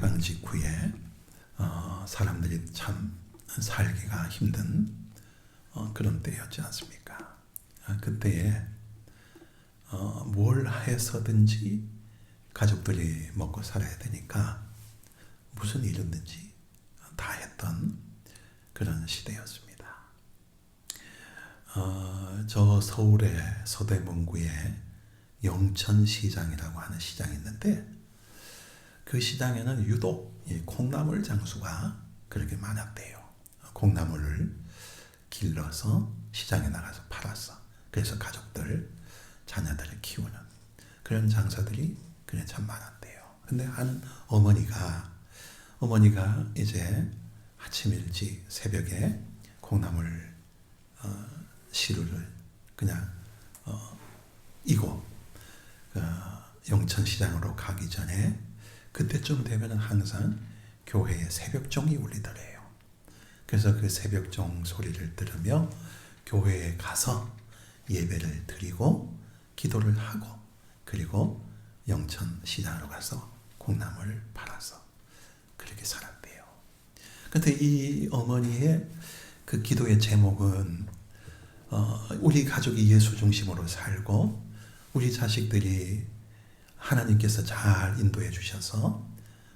해방 직후에 사람들이 참 살기가 힘든 그런 때였지 않습니까? 그때에 뭘 해서든지 가족들이 먹고 살아야 되니까 무슨 일이든지 다 했던 그런 시대였습니다. 저 서울의 서대문구에 영천시장이라고 하는 시장이 있는데 그 시장에는 유독 이 콩나물 장수가 그렇게 많았대요. 콩나물을 길러서 시장에 나가서 팔았어. 그래서 가족들, 자녀들을 키우는 그런 장사들이 그래 참 많았대요. 근데 한 어머니가 이제 아침 일찍 새벽에 콩나물 시루를 그냥 이고 영천시장으로 가기 전에 그때쯤 되면 항상 교회에 새벽종이 울리더래요. 그래서 그 새벽종 소리를 들으며 교회에 가서 예배를 드리고 기도를 하고 그리고 영천시장으로 가서 콩나물을 팔아서 그렇게 살았대요. 근데 이 어머니의 그 기도의 제목은 우리 가족이 예수 중심으로 살고 우리 자식들이 하나님께서 잘 인도해 주셔서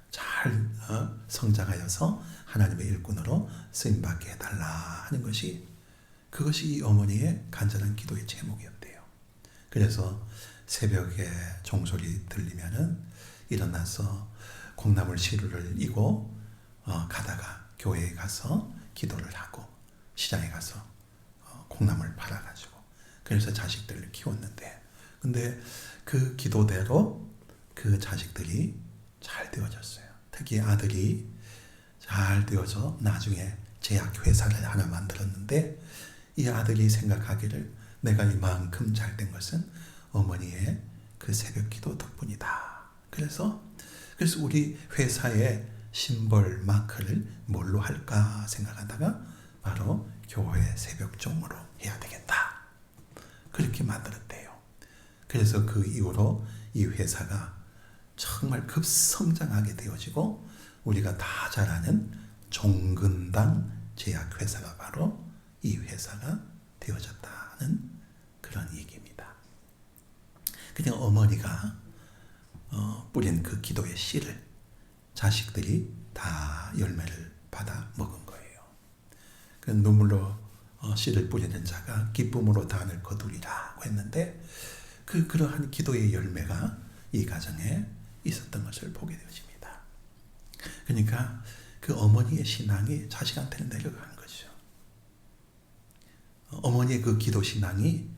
잘 성장하여서 하나님의 일꾼으로 쓰임받게 해달라 하는 것이 그것이 이 어머니의 간절한 기도의 제목이었대요. 그래서 새벽에 종소리 들리면은 일어나서 콩나물 시루를 이고 가다가 교회에 가서 기도를 하고 시장에 가서 콩나물 팔아가지고 그래서 자식들을 키웠는데 근데 그 기도대로 그 자식들이 잘 되어졌어요. 특히 아들이 잘 되어서 나중에 제약회사를 하나 만들었는데 이 아들이 생각하기를 내가 이만큼 잘 된 것은 어머니의 그 새벽 기도 덕분이다. 그래서 우리 회사의 심벌 마크를 뭘로 할까 생각하다가 바로 교회 새벽종으로 해야 되겠다. 그렇게 만들었대요. 그래서 그 이후로 이 회사가 정말 급성장하게 되어지고 우리가 다 잘 아는 종근당 제약회사가 바로 이 회사가 되어졌다는 그런 얘기입니다. 그냥 어머니가 뿌린 그 기도의 씨를 자식들이 다 열매를 받아 먹은 거예요. 그 눈물로 씨를 뿌리는 자가 기쁨으로 단을 거두리라고 했는데 그러한 기도의 열매가 이 가정에 있었던 것을 보게 되어집니다. 그러니까 그 어머니의 신앙이 자식한테는 내려간 거죠. 어머니의 그 기도 신앙이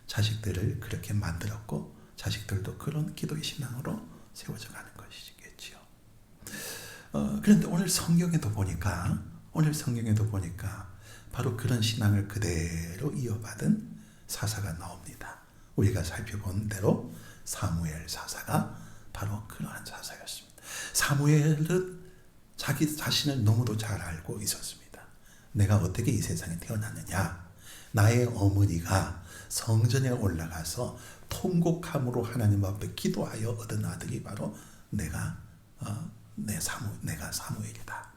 자식들을 그렇게 만들었고 자식들도 그런 기도의 신앙으로 세워져 가는 것이겠죠. 그런데 오늘 성경에도 보니까 바로 그런 신앙을 그대로 이어받은 사사가 나옵니다. 우리가 살펴본 대로 사무엘 사사가 바로 그러한 사사였습니다. 사무엘은 자기 자신을 너무도 잘 알고 있었습니다. 내가 어떻게 이 세상에 태어났느냐. 나의 어머니가 성전에 올라가서 통곡함으로 하나님 앞에 기도하여 얻은 아들이 바로 내가 사무엘이다.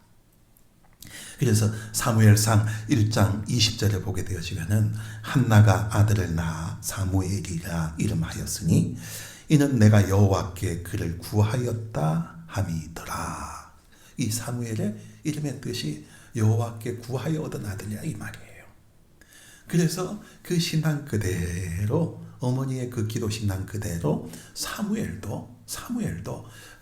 그래서 사무엘상 1장 20절에 보게 되어지면은 한나가 아들을 낳아 사무엘이라 이름하였으니 이는 내가 여호와께 그를 구하였다 함이더라. 이 사무엘의 이름의 뜻이 여호와께 구하여 얻은 아들이야 이 말이에요. 그래서 그 신앙 그대로 어머니의 그 기도 신앙 그대로 사무엘도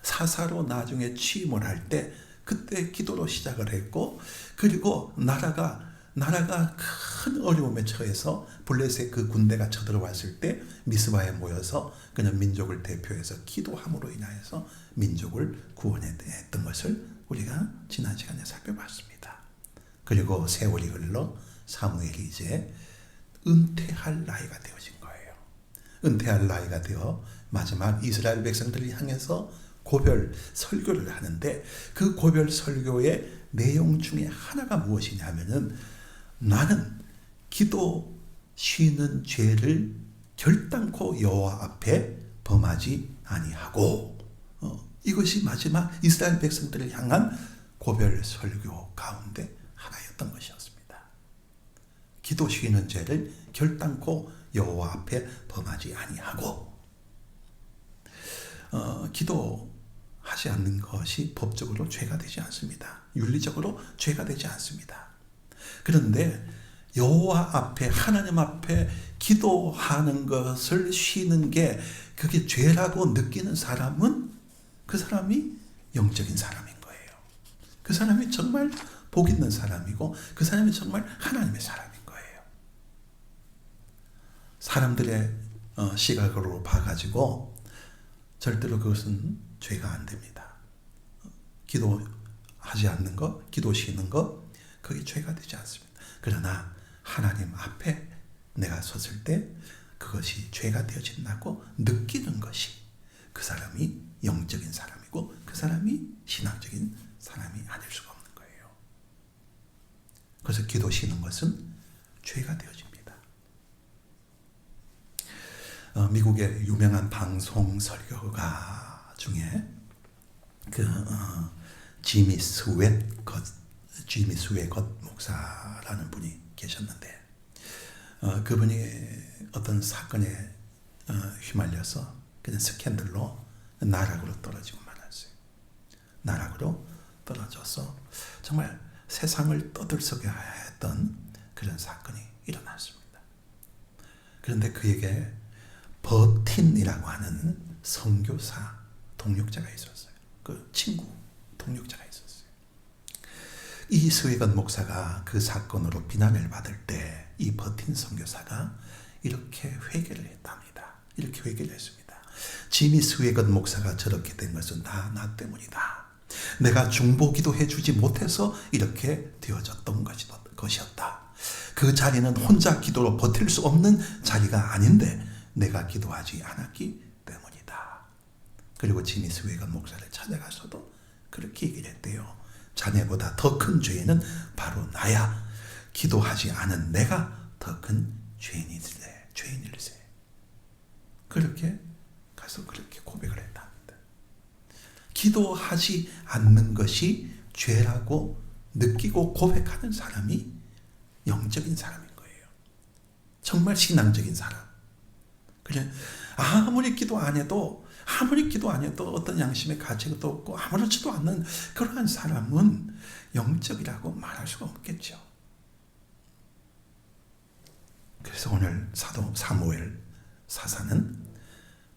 사사로 나중에 취임을 할 때 그때 기도로 시작을 했고 그리고 나라가 큰 어려움에 처해서 블레셋 그 군대가 쳐들어왔을 때 미스바에 모여서 그냥 민족을 대표해서 기도함으로 인하여서 민족을 구원했던 것을 우리가 지난 시간에 살펴봤습니다. 그리고 세월이 흘러 사무엘이 이제 은퇴할 나이가 되어진 거예요. 은퇴할 나이가 되어 마지막 이스라엘 백성들을 향해서 고별 설교를 하는데 그 고별 설교의 내용 중에 하나가 무엇이냐 하면은 나는 기도 쉬는 죄를 결단코 여호와 앞에 범하지 아니하고 이것이 마지막 이스라엘 백성들을 향한 고별 설교 가운데 하나였던 것이었습니다. 기도 쉬는 죄를 결단코 여호와 앞에 범하지 아니하고 기도하지 않는 것이 법적으로 죄가 되지 않습니다. 윤리적으로 죄가 되지 않습니다. 그런데 여호와 앞에 하나님 앞에 기도하는 것을 쉬는 게 그게 죄라고 느끼는 사람은 그 사람이 영적인 사람인 거예요. 그 사람이 정말 복 있는 사람이고 그 사람이 정말 하나님의 사람인 거예요. 사람들의 시각으로 봐가지고 절대로 그것은 죄가 안 됩니다. 기도하지 않는 것, 기도 쉬는 것, 그게 죄가 되지 않습니다. 그러나 하나님 앞에 내가 섰을 때 그것이 죄가 되어진다고 느끼는 것이 그 사람이 영적인 사람이고 그 사람이 신앙적인 사람이 아닐 수가 없는 거예요. 그래서 기도 쉬는 것은 죄가 되어집니다. 미국의 유명한 방송 설교가 중에 지미 스웨것 목사라는 분이 계셨는데 그분이 어떤 사건에 휘말려서 그냥 스캔들로 나락으로 떨어지고 말았어요. 나락으로 떨어져서 정말 세상을 떠들썩게 했던 그런 사건이 일어났습니다. 그런데 그에게 버틴이라고 하는 선교사 동력자가 있었어요. 그 친구 동력자가 있었어요. 이 스웨건 목사가 그 사건으로 비난을 받을 때 이 버틴 선교사가 이렇게 회개를 했답니다. 이렇게 회개를 했습니다. 지미 스웨건 목사가 저렇게 된 것은 다 나 때문이다. 내가 중보기도 해주지 못해서 이렇게 되어졌던 것이었다. 그 자리는 혼자 기도로 버틸 수 없는 자리가 아닌데 내가 기도하지 않았기 때문이다. 그리고 지미 스웨건 목사를 찾아가서도 그렇게 얘기를 했대요. 자네보다 더 큰 죄는 바로 나야. 기도하지 않은 내가 더 큰 죄인일세. 그렇게 가서 그렇게 고백을 했답니다. 기도하지 않는 것이 죄라고 느끼고 고백하는 사람이 영적인 사람인 거예요. 정말 신앙적인 사람. 그래 아무리 기도 안 해도 어떤 양심의 가치도 없고 아무렇지도 않는 그러한 사람은 영적이라고 말할 수가 없겠죠. 그래서 오늘 사도 사무엘 사사는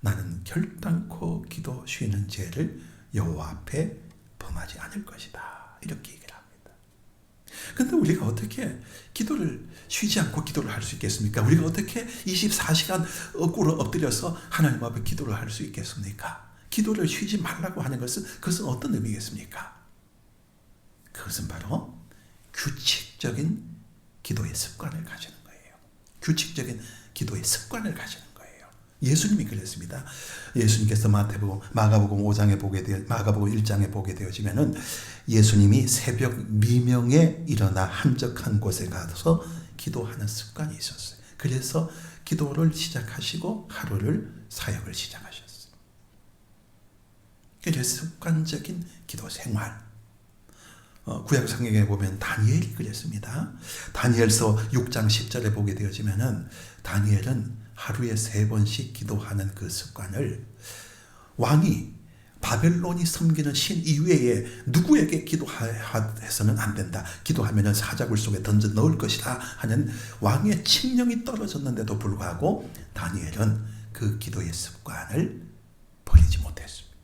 나는 결단코 기도 쉬는 죄를 여호와 앞에 범하지 않을 것이다. 이렇게 얘기를 합니다. 그런데 우리가 어떻게 기도를 쉬지 않고 기도를 할 수 있겠습니까? 우리가 어떻게 24시간 꿇어 엎드려서 하나님 앞에 기도를 할 수 있겠습니까? 기도를 쉬지 말라고 하는 그것은 어떤 의미겠습니까? 그것은 바로 규칙적인 기도의 습관을 가지는 거예요. 규칙적인 기도의 습관을 가지는 거예요. 예수님이 그랬습니다. 예수님께서 마가복음 1장에 보게 되어지면은 예수님이 새벽 미명에 일어나 한적한 곳에 가서 기도하는 습관이 있었어요. 그래서 기도를 시작하시고 사역을 시작하셨어요. 그래서 습관적인 기도 생활. 구약 성경에 보면 다니엘이 그랬습니다. 다니엘서 6장 10절에 보게 되어지면은 다니엘은 하루에 3번씩 기도하는 그 습관을 왕이 바벨론이 섬기는 신 이외에 누구에게 기도해서는 안 된다. 기도하면 사자굴 속에 던져 넣을 것이다 하는 왕의 칙령이 떨어졌는데도 불구하고 다니엘은 그 기도의 습관을 버리지 못했습니다.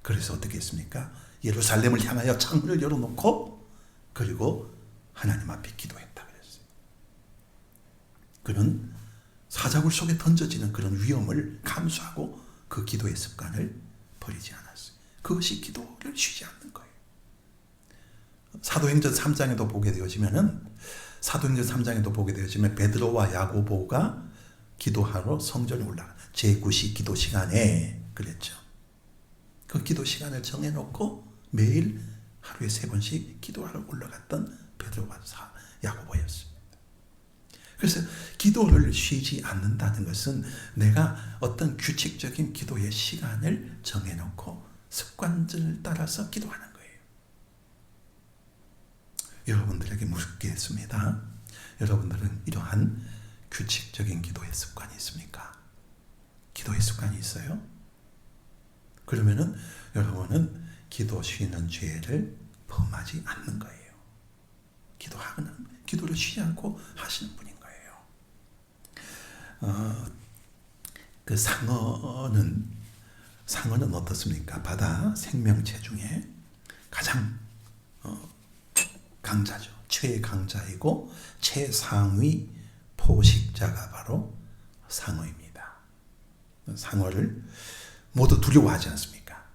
그래서 어떻게 했습니까? 예루살렘을 향하여 창문을 열어놓고 그리고 하나님 앞에 기도했다 그랬어요. 그는 사자굴 속에 던져지는 그런 위험을 감수하고 그 기도의 습관을 버리지 않았어요. 그것이 기도를 쉬지 않는 거예요. 사도행전 3장에도 보게 되어지면 베드로와 야고보가 기도하러 성전에 올라가 제9시 기도 시간에 그랬죠. 그 기도 시간을 정해놓고 매일 하루에 3번씩 기도하러 올라갔던 베드로와 야고보였습니다. 그래서 기도를 쉬지 않는다는 것은 내가 어떤 규칙적인 기도의 시간을 정해놓고 습관을 따라서 기도하는 거예요. 여러분들에게 묻겠습니다. 여러분들은 이러한 규칙적인 기도의 습관이 있습니까? 기도의 습관이 있어요? 그러면은 여러분은 기도 쉬는 죄를 범하지 않는 거예요. 기도를 쉬지 않고 하시는 분인 거예요. 그 상어는 어떻습니까? 바다 생명체 중에 가장 강자죠. 최강자이고 최상위 포식자가 바로 상어입니다. 상어를 모두 두려워하지 않습니까?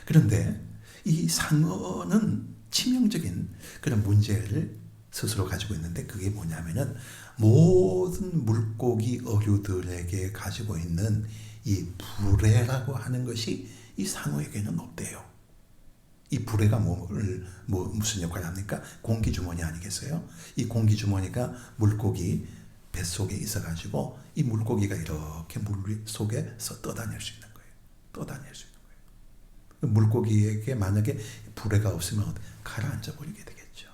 그런데 이 상어는 치명적인 그런 문제를 스스로 가지고 있는데, 그게 뭐냐면은 모든 물고기 어류들에게 가지고 있는 이 불에라고 하는 것이 이 상어에게는 없대요. 이 불에가 무슨 역할을 합니까? 공기주머니 아니겠어요? 이 공기주머니가 물고기 뱃속에 있어가지고 이 물고기가 이렇게 물 속에서 떠다닐 수 있는 거예요. 물고기에게 만약에 불에가 없으면 가라앉아 버리게 되겠죠.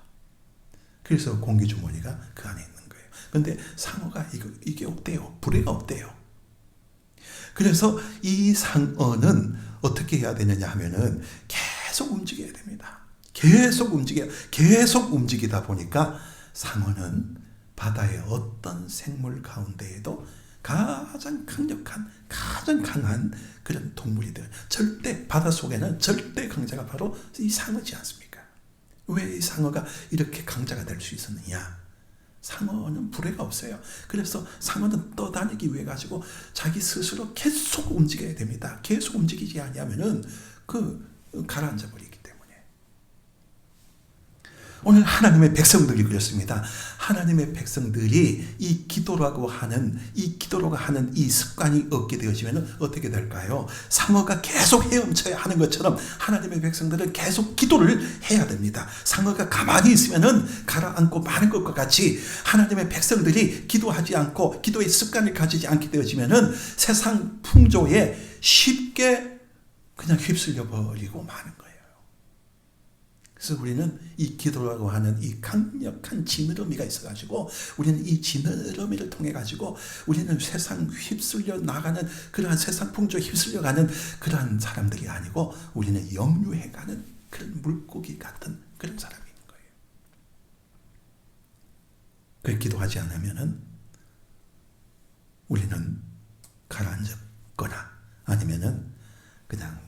그래서 공기주머니가 그 안에 있는 거예요. 그런데 상어가 이게 없대요. 불에가 없대요. 그래서 이 상어는 어떻게 해야 되느냐 하면은 계속 움직여야 됩니다. 계속 움직이다 보니까 상어는 바다의 어떤 생물 가운데에도 가장 강력한, 가장 강한 그런 동물이들. 바닷속에는 절대 강자가 바로 이 상어지 않습니까? 왜 이 상어가 이렇게 강자가 될 수 있었느냐? 상어는 불에가 없어요. 그래서 상어는 떠다니기 위해 가지고 자기 스스로 계속 움직여야 됩니다. 계속 움직이지 않으면은 가라앉아 버리기 때문에. 오늘 하나님의 백성들이 그렇습니다. 하나님의 백성들이 이 기도라고 하는 이 습관이 없게 되어지면 어떻게 될까요? 상어가 계속 헤엄쳐야 하는 것처럼 하나님의 백성들은 계속 기도를 해야 됩니다. 상어가 가만히 있으면은 가라앉고 마는 것과 같이 하나님의 백성들이 기도하지 않고 기도의 습관을 가지지 않게 되어지면은 세상 풍조에 쉽게 그냥 휩쓸려 버리고 마는 거예요. 그래서 우리는 이 기도라고 하는 이 강력한 지느러미가 있어가지고 우리는 이 지느러미를 통해 가지고 우리는 세상 휩쓸려 나가는 그러한 세상 풍조에 휩쓸려가는 그러한 사람들이 아니고 우리는 역류해가는 그런 물고기 같은 그런 사람인 거예요. 그 기도하지 않으면은 우리는 가라앉거나 아니면은 그냥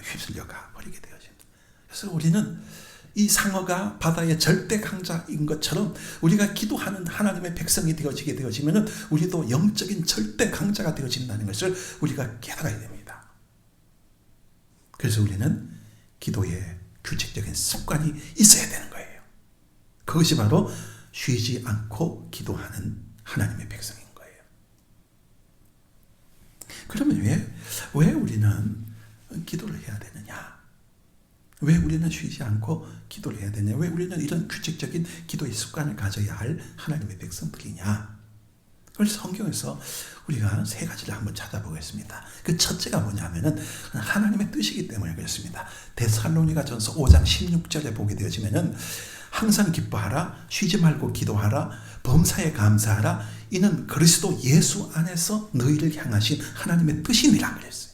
휩쓸려가 버리게 되어집니다. 그래서 우리는 이 상어가 바다의 절대 강자인 것처럼 우리가 기도하는 하나님의 백성이 되어지면 우리도 영적인 절대 강자가 되어진다는 것을 우리가 깨달아야 됩니다. 그래서 우리는 기도에 규칙적인 습관이 있어야 되는 거예요. 그것이 바로 쉬지 않고 기도하는 하나님의 백성인 거예요. 그러면 왜 우리는 기도를 해야 되느냐? 왜 우리는 쉬지 않고 기도를 해야 되냐? 왜 우리는 이런 규칙적인 기도의 습관을 가져야 할 하나님의 백성들이냐? 그걸 성경에서 우리가 세 가지를 한번 찾아보겠습니다. 그 첫째가 뭐냐면은 하나님의 뜻이기 때문에 그렇습니다. 데살로니가전서 5장 16절에 보게 되어지면은 항상 기뻐하라, 쉬지 말고 기도하라, 범사에 감사하라, 이는 그리스도 예수 안에서 너희를 향하신 하나님의 뜻이니라 그랬어요.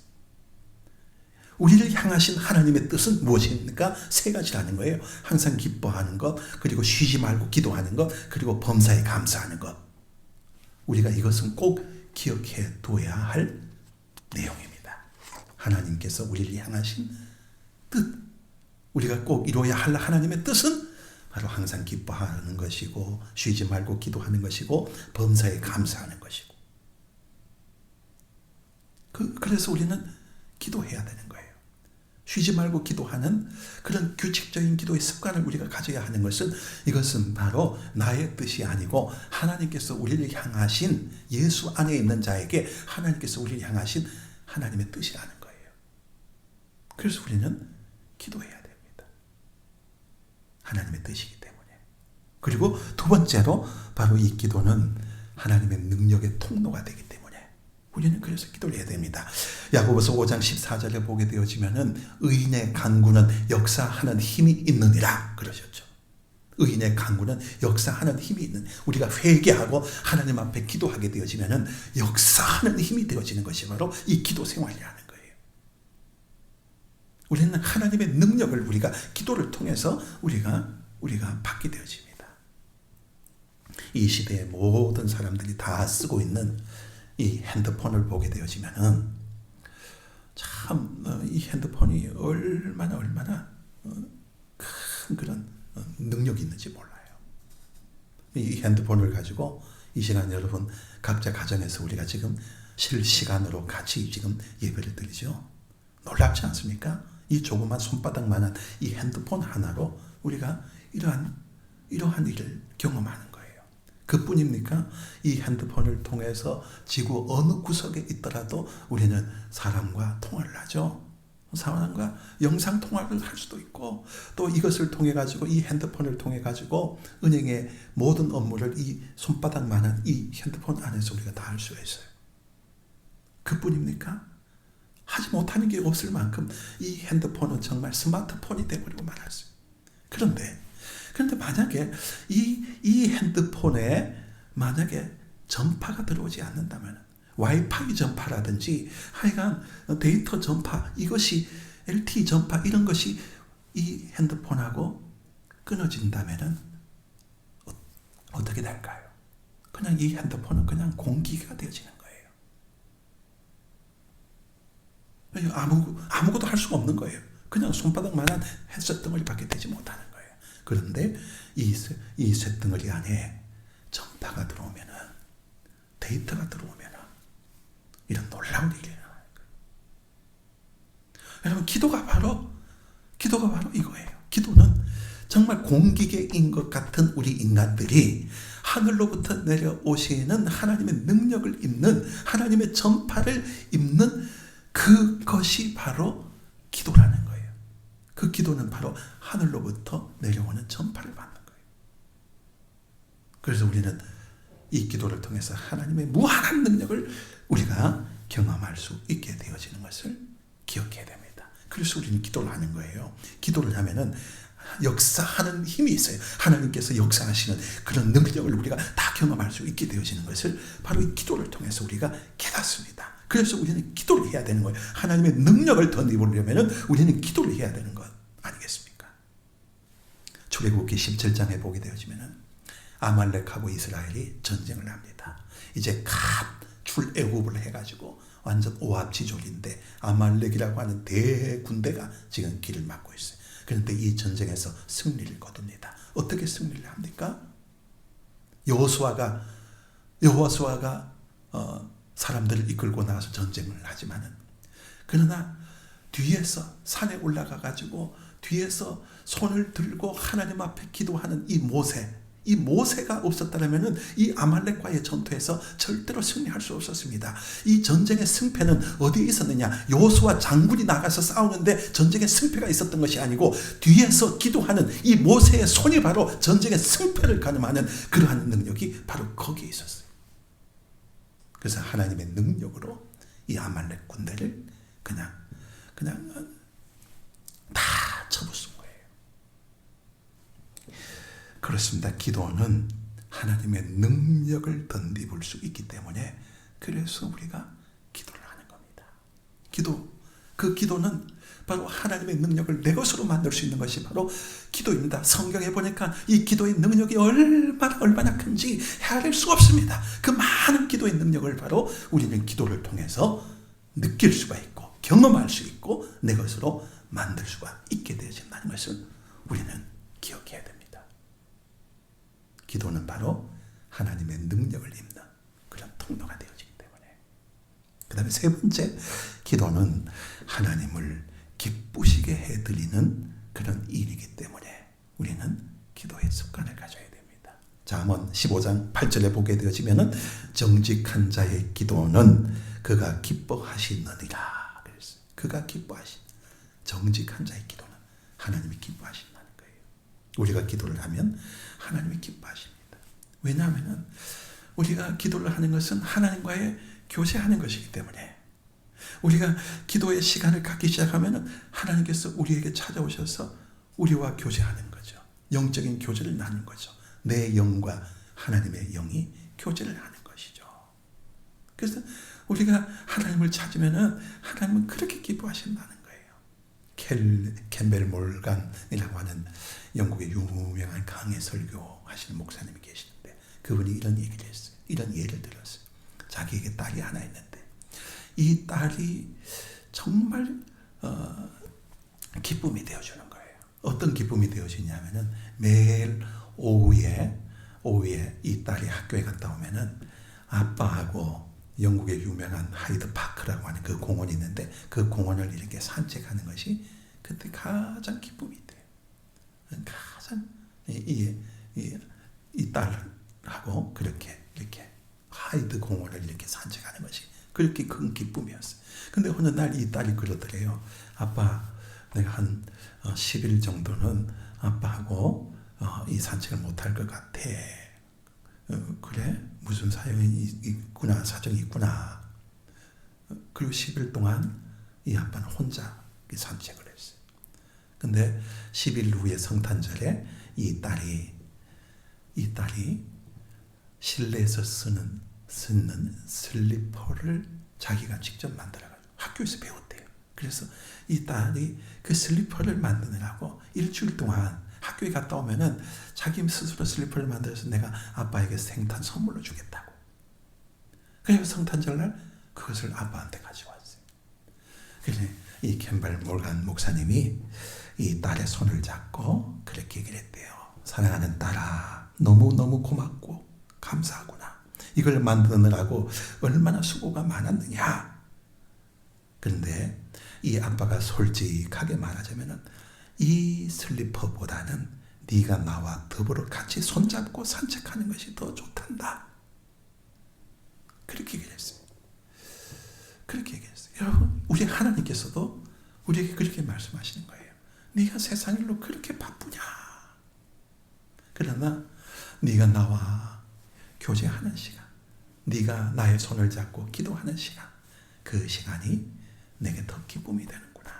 우리를 향하신 하나님의 뜻은 무엇입니까? 세 가지라는 거예요. 항상 기뻐하는 것, 그리고 쉬지 말고 기도하는 것, 그리고 범사에 감사하는 것. 우리가 이것은 꼭 기억해 둬야 할 내용입니다. 하나님께서 우리를 향하신 뜻, 우리가 꼭 이루어야 할 하나님의 뜻은 바로 항상 기뻐하는 것이고 쉬지 말고 기도하는 것이고 범사에 감사하는 것이고, 그래서 우리는 기도해야 되는 거예요. 쉬지 말고 기도하는 그런 규칙적인 기도의 습관을 우리가 가져야 하는 것은, 이것은 바로 나의 뜻이 아니고 하나님께서 우리를 향하신, 예수 안에 있는 자에게 하나님께서 우리를 향하신 하나님의 뜻이라는 거예요. 그래서 우리는 기도해야 됩니다. 하나님의 뜻이기 때문에. 그리고 두 번째로 바로 이 기도는 하나님의 능력의 통로가 되기 때문에 우리는 그래서 기도를 해야 됩니다. 야고보서 5장 14절에 보게 되어지면은 의인의 간구는 역사하는 힘이 있느니라 그러셨죠. 의인의 간구는 역사하는 힘이 있는, 우리가 회개하고 하나님 앞에 기도하게 되어지면은 역사하는 힘이 되어지는 것이 바로 이 기도 생활이라는 거예요. 우리는 하나님의 능력을 우리가 기도를 통해서 우리가 받게 되어집니다. 이 시대의 모든 사람들이 다 쓰고 있는 이 핸드폰을 보게 되어지면은 참 이 핸드폰이 얼마나 큰 그런 능력이 있는지 몰라요. 이 핸드폰을 가지고 이 시간 여러분 각자 가정에서 우리가 지금 실시간으로 같이 지금 예배를 드리죠. 놀랍지 않습니까? 이 조그만 손바닥만한 이 핸드폰 하나로 우리가 이러한 일을 경험하는 거예요. 그뿐입니까? 이 핸드폰을 통해서 지구 어느 구석에 있더라도 우리는 사람과 통화를 하죠. 사람과 영상 통화를 할 수도 있고, 또 이것을 통해 가지고 이 핸드폰을 통해 가지고 은행의 모든 업무를 이 손바닥만한 이 핸드폰 안에서 우리가 다 할 수가 있어요. 그뿐입니까? 하지 못하는 게 없을 만큼 이 핸드폰은 정말 스마트폰이 되어버리고 말았어요. 그런데 만약에 이 핸드폰에 만약에 전파가 들어오지 않는다면, 와이파이 전파라든지 하여간 데이터 전파, 이것이 LTE 전파 이런 것이 이 핸드폰하고 끊어진다면 어떻게 될까요? 그냥 이 핸드폰은 그냥 공기가 되어지는 거예요. 아무것도 할 수가 없는 거예요. 그냥 손바닥만한 쇳덩어리밖에 되지 못하는 거예요. 그런데 이 쇳덩어리 안에 전파가 들어오면은, 데이터가 들어오면은 이런 놀라운 일이 일어나는 거예요. 여러분, 기도가 바로 이거예요. 기도는 정말 공기계인 것 같은 우리 인간들이 하늘로부터 내려오시는 하나님의 능력을 입는, 하나님의 전파를 입는 그것이 바로 기도라는 거예요. 그 기도는 바로 하늘로부터 내려오는 전파를 받는 거예요. 그래서 우리는 이 기도를 통해서 하나님의 무한한 능력을 우리가 경험할 수 있게 되어지는 것을 기억해야 됩니다. 그래서 우리는 기도를 하는 거예요. 기도를 하면은 역사하는 힘이 있어요. 하나님께서 역사하시는 그런 능력을 우리가 다 경험할 수 있게 되어지는 것을 바로 이 기도를 통해서 우리가 깨닫습니다. 그래서 우리는 기도를 해야 되는 거예요. 하나님의 능력을 더 입으려면 우리는 기도를 해야 되는 것 아니겠습니까? 출애굽기 17장에 보게 되어지면은 아말렉하고 이스라엘이 전쟁을 합니다. 이제 출애굽을 해가지고 완전 오합지졸인데 아말렉이라고 하는 대군대가 지금 길을 막고 있어요. 그런데 이 전쟁에서 승리를 거둡니다. 어떻게 승리를 합니까? 여호수아가 사람들을 이끌고 나가서 전쟁을 하지만은, 그러나 뒤에서 산에 올라가 가지고 뒤에서 손을 들고 하나님 앞에 기도하는 이 모세가 없었다면은 이 아말렉과의 전투에서 절대로 승리할 수 없었습니다. 이 전쟁의 승패는 어디에 있었느냐? 여호수아 장군이 나가서 싸우는데 전쟁의 승패가 있었던 것이 아니고, 뒤에서 기도하는 이 모세의 손이 바로 전쟁의 승패를 가늠하는 그러한 능력이 바로 거기에 있었어요. 그래서 하나님의 능력으로 이 아말렉 군대를 그냥 다 쳐부순 거예요. 그렇습니다. 기도는 하나님의 능력을 덧입을 수 있기 때문에 그래서 우리가 기도를 하는 겁니다. 그 기도는 바로 하나님의 능력을 내 것으로 만들 수 있는 것이 바로 기도입니다. 성경에 보니까 이 기도의 능력이 얼마나 큰지 헤아릴 수 없습니다. 그 많은 기도의 능력을 바로 우리는 기도를 통해서 느낄 수가 있고 경험할 수 있고 내 것으로 만들 수가 있게 되어진다는 것을 우리는 기억해야 됩니다. 기도는 바로 하나님의 능력을 입는 그런 통로가 되어지기 때문에. 그 다음에 세 번째, 기도는 하나님을 기쁘시게 해드리는 그런 일이기 때문에 우리는 기도의 습관을 가져야 됩니다. 잠언 15장 8절에 보게 되어지면은 정직한 자의 기도는 그가 기뻐하시느니라 그랬어요. 그가 정직한 자의 기도는 하나님이 기뻐하신다는 거예요. 우리가 기도를 하면 하나님이 기뻐하십니다. 왜냐하면 우리가 기도를 하는 것은 하나님과의 교제하는 것이기 때문에 우리가 기도의 시간을 갖기 시작하면 하나님께서 우리에게 찾아오셔서 우리와 교제하는 거죠. 영적인 교제를 나누는 거죠. 내 영과 하나님의 영이 교제를 하는 것이죠. 그래서 우리가 하나님을 찾으면 하나님은 그렇게 기뻐하신다는 거예요. 캠벨 몰간이라고 하는 영국의 유명한 강해 설교하시는 목사님이 계시는데 그분이 이런 얘기를 했어요. 이런 예를 들었어요. 자기에게 딸이 하나 있는데 이 딸이 정말 기쁨이 되어주는 거예요. 어떤 기쁨이 되어주냐면은 매일 오후에 이 딸이 학교에 갔다 오면은 아빠하고 영국의 유명한 하이드 파크라고 하는 그 공원이 있는데 그 공원을 이렇게 산책하는 것이 그때 가장 기쁨이 돼요. 가장 이 딸하고 그렇게 이렇게 하이드 공원을 이렇게 산책하는 것이 그렇게 큰 기쁨이었어요. 근데 어느 날 이 딸이 그러더래요. 아빠, 내가 한 10일 정도는 아빠하고 이 산책을 못할 것 같아. 그래? 무슨 사정이 있구나. 그리고 10일 동안 이 아빠는 혼자 산책을 했어요. 근데 10일 후에 성탄절에 이 딸이 실내에서 쓰는 슬리퍼를 자기가 직접 만들어가지고 학교에서 배웠대요. 그래서 이 딸이 그 슬리퍼를 만드느라고 일주일 동안 학교에 갔다 오면은 자기 스스로 슬리퍼를 만들어서 내가 아빠에게 생탄 선물로 주겠다고. 그래서 성탄절날 그것을 아빠한테 가져왔어요. 그래서 이 캠벨 몰간 목사님이 이 딸의 손을 잡고 그렇게 얘기를 했대요. 사랑하는 딸아, 너무너무 고맙고 감사하구나. 이걸 만드느라고 얼마나 수고가 많았느냐. 그런데 이 아빠가 솔직하게 말하자면은 이 슬리퍼보다는 네가 나와 더불어 같이 손잡고 산책하는 것이 더 좋단다. 그렇게 얘기했어요. 그렇게 얘기했어요. 여러분, 우리 하나님께서도 우리에게 그렇게 말씀하시는 거예요. 네가 세상 일로 그렇게 바쁘냐. 그러나 네가 나와 교제하는 시간, 네가 나의 손을 잡고 기도하는 시간, 그 시간이 내게 더 기쁨이 되는구나.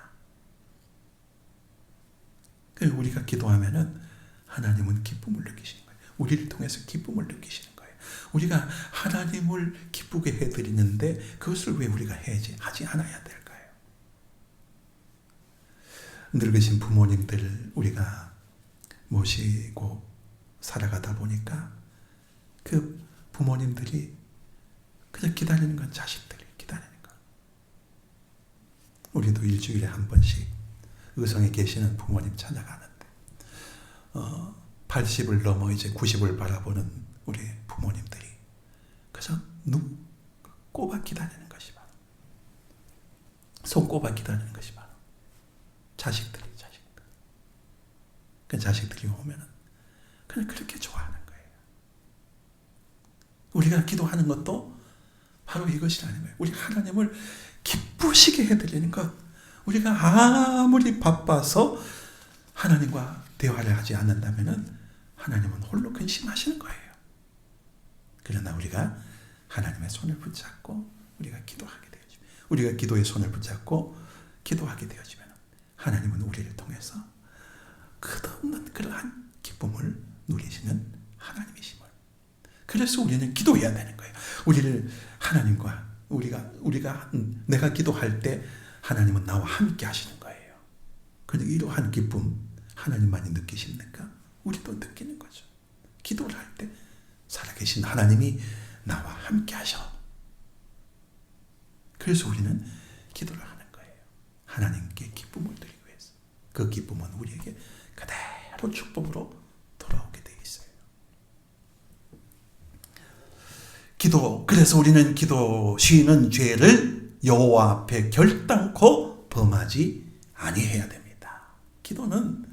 우리가 기도하면은 하나님은 기쁨을 느끼시는 거예요. 우리를 통해서 기쁨을 느끼시는 거예요. 우리가 하나님을 기쁘게 해드리는데 그것을 왜 우리가 하지 않아야 될까요? 늙으신 부모님들 우리가 모시고 살아가다 보니까 그 부모님들이 그냥 기다리는 건 자식들이 기다리는 거. 우리도 일주일에 한 번씩 의성에 계시는 부모님 찾아가는데 80을 넘어 이제 90을 바라보는 우리 부모님들이 그저 눈 꼽아 기다리는 것이 바로 손꼽아 기다리는 것이 바로 자식들. 그 자식들이 오면은 그냥 그렇게 좋아하는 거예요. 우리가 기도하는 것도 바로 이것이라는 거예요. 우리 하나님을 기쁘시게 해드리는 것. 우리가 아무리 바빠서 하나님과 대화를 하지 않는다면 하나님은 홀로 근심하시는 거예요. 그러나 우리가 하나님의 손을 붙잡고 우리가 기도하게 되어지면, 우리가 기도의 손을 붙잡고 기도하게 되어지면 하나님은 우리를 통해서 끝없는 그러한 기쁨을 누리시는 하나님이심을. 그래서 우리는 기도해야 되는 거예요. 우리를 하나님과 우리가 내가 기도할 때 하나님은 나와 함께 하시는 거예요. 그런데 이러한 기쁨 하나님만이 느끼십니까? 우리도 느끼는 거죠. 기도를 할 때 살아계신 하나님이 나와 함께 하셔. 그래서 우리는 기도를 하는 거예요. 하나님께 기쁨을 드리기 위해서. 그 기쁨은 우리에게 그대로 축복으로 돌아오게 되어 있어요. 그래서 우리는 기도 쉬는 죄를 여호와 앞에 결단코 범하지 아니해야 됩니다. 기도는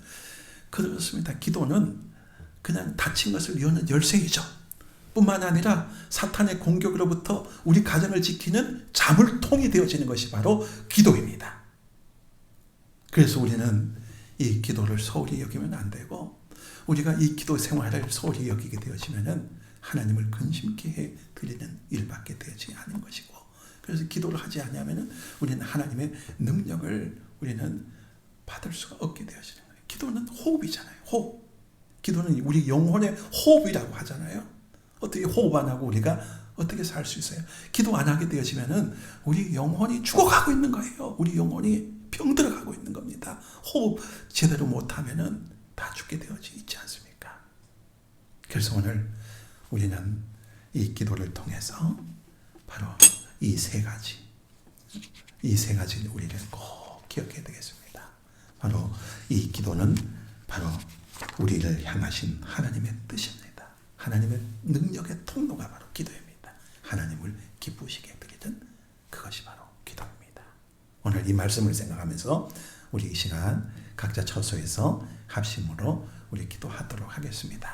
그렇습니다. 기도는 그냥 닫힌 것을 여는 열쇠이죠. 뿐만 아니라 사탄의 공격으로부터 우리 가정을 지키는 자물통이 되어지는 것이 바로 기도입니다. 그래서 우리는 이 기도를 소홀히 여기면 안 되고, 우리가 이 기도 생활을 소홀히 여기게 되어지면 하나님을 근심케 해 드리는 일밖에 되지 않은 것이고, 그래서 기도를 하지 않으면은 우리는 하나님의 능력을 우리는 받을 수가 없게 되어지는 거예요. 기도는 호흡이잖아요. 호흡. 기도는 우리 영혼의 호흡이라고 하잖아요. 어떻게 호흡 안 하고 우리가 어떻게 살 수 있어요? 기도 안 하게 되어지면은 우리 영혼이 죽어가고 있는 거예요. 우리 영혼이 병들어가고 있는 겁니다. 호흡 제대로 못하면은 다 죽게 되어지 있지 않습니까? 그래서 오늘 우리는 이 기도를 통해서 바로 이 세 가지를 우리는 꼭 기억해야 되겠습니다. 바로 이 기도는 바로 우리를 향하신 하나님의 뜻입니다. 하나님의 능력의 통로가 바로 기도입니다. 하나님을 기쁘시게 드리는 그것이 바로 기도입니다. 오늘 이 말씀을 생각하면서 우리 이 시간 각자 처소에서 합심으로 우리 기도하도록 하겠습니다.